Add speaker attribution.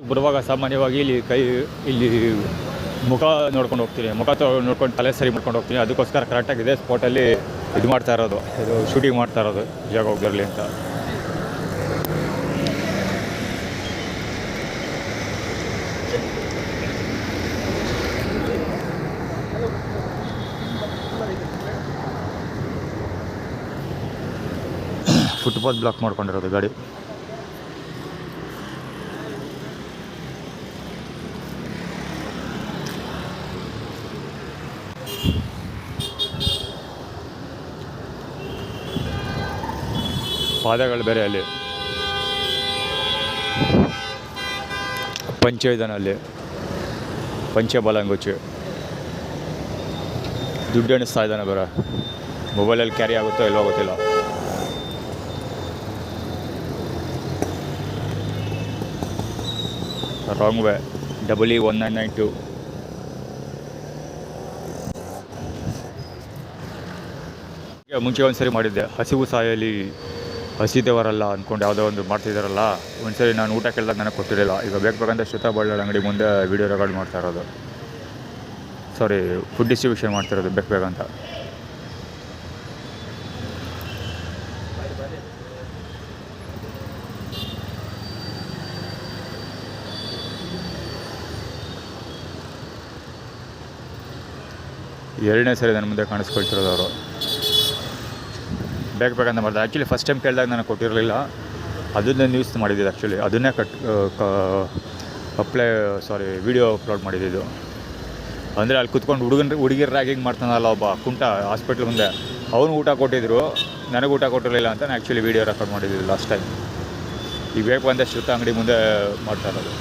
Speaker 1: ಬರುವಾಗ ಸಾಮಾನ್ಯವಾಗಿ ಇಲ್ಲಿ ಮುಖ ನೋಡ್ಕೊಂಡು ಹೋಗ್ತೀನಿ, ನೋಡ್ಕೊಂಡು ತಲೆ ಸರಿ ಮಾಡ್ಕೊಂಡು ಹೋಗ್ತೀನಿ. ಅದಕ್ಕೋಸ್ಕರ ಕರೆಕ್ಟಾಗಿ ಇದೇ ಸ್ಪಾಟಲ್ಲಿ ಇದು ಮಾಡ್ತಾ ಇರೋದು, ಇದು ಶೂಟಿಂಗ್ ಮಾಡ್ತಾ ಇರೋದು, ಜಾಗ ಹೋಗಿರಲಿ ಅಂತ. ಫುಟ್ಪಾತ್ ಬ್ಲಾಕ್ ಮಾಡ್ಕೊಂಡಿರೋದು ಗಾಡಿ. ಪಾದಗಳು ಬೇರೆ, ಅಲ್ಲಿ ಪಂಚೆ ಇದ್ದಾನೆ, ಅಲ್ಲಿ ಪಂಚೆ ಬಲಂಗುಚ್ಚಿ ದುಡ್ಡು ಎಣಿಸ್ತಾ ಇದ್ದಾನೆ ಬೇರೆ. ಮೊಬೈಲಲ್ಲಿ ಕ್ಯಾರಿ ಆಗುತ್ತೋ ಇಲ್ಲೋ ಗೊತ್ತಿಲ್ಲ. Wrong way, EE1992. ಮುಂಚೆ ಒಂದು ಸರಿ ಮಾಡಿದ್ದೆ, ಹಸಿವು ಸಾಯಲಿ ಹಸಿದೇವರಲ್ಲ ಅಂದ್ಕೊಂಡು ಯಾವುದೋ ಒಂದು ಮಾಡ್ತಿದ್ದಾರಲ್ಲ. ಒಂದು ಸರಿ ನಾನು ಊಟ ಕೇಳಿದಾಗ ನನಗೆ ಕೊಟ್ಟಿರಲಿಲ್ಲ. ಈಗ ಬೇಕಂತ ಶ್ರುತಾ ಬಳ್ಳಾಳ ಅಂಗಡಿ ಮುಂದೆ ವೀಡಿಯೋ ರೆಕಾರ್ಡ್ ಮಾಡ್ತಾ ಇರೋದು, ಸಾರಿ ಫುಡ್ ಡಿಸ್ಟ್ರಿಬ್ಯೂಷನ್ ಮಾಡ್ತಿರೋದು ಬೇಕಂತ. ಎರಡನೇ ಸರಿ ನನ್ನ ಮುಂದೆ ಕಾಣಿಸ್ಕೊಳ್ತಿರೋದು ಅವರು. ಬೇಕಂತ ಮಾಡಿದೆ. ಆ್ಯಕ್ಚುಲಿ ಫಸ್ಟ್ ಟೈಮ್ ಕೇಳಿದಾಗ ನನಗೆ ಕೊಟ್ಟಿರಲಿಲ್ಲ, ಅದನ್ನೇ ನ್ಯೂಸ್ ಮಾಡಿದ್ದಿದ್ದು. ಆ್ಯಕ್ಚುಲಿ ಅದನ್ನೇ ವೀಡಿಯೋ ಅಪ್ಲೋಡ್ ಮಾಡಿದ್ದು. ಅಂದರೆ ಅಲ್ಲಿ ಕುತ್ಕೊಂಡು ಹುಡುಗಿರ ರ್ಯಾಗಿಂಗ್ ಮಾಡ್ತಾನಲ್ಲ ಒಬ್ಬ ಕುಂಟ ಹಾಸ್ಪಿಟ್ಲ್ ಮುಂದೆ, ಅವನು ಊಟ ಕೊಟ್ಟಿದ್ರು, ನನಗೆ ಊಟ ಕೊಟ್ಟಿರಲಿಲ್ಲ ಅಂತ ನಾನು ಆ್ಯಕ್ಚುಲಿ ವೀಡಿಯೋ ರೆಕಾರ್ಡ್ ಮಾಡಿದ್ದು ಲಾಸ್ಟ್ ಟೈಮ್. ಈಗ ಬೇಕು ಅಂತ ಶ್ರುತ ಅಂಗಡಿ ಮುಂದೆ ಮಾಡ್ತಾ ಇರೋದು.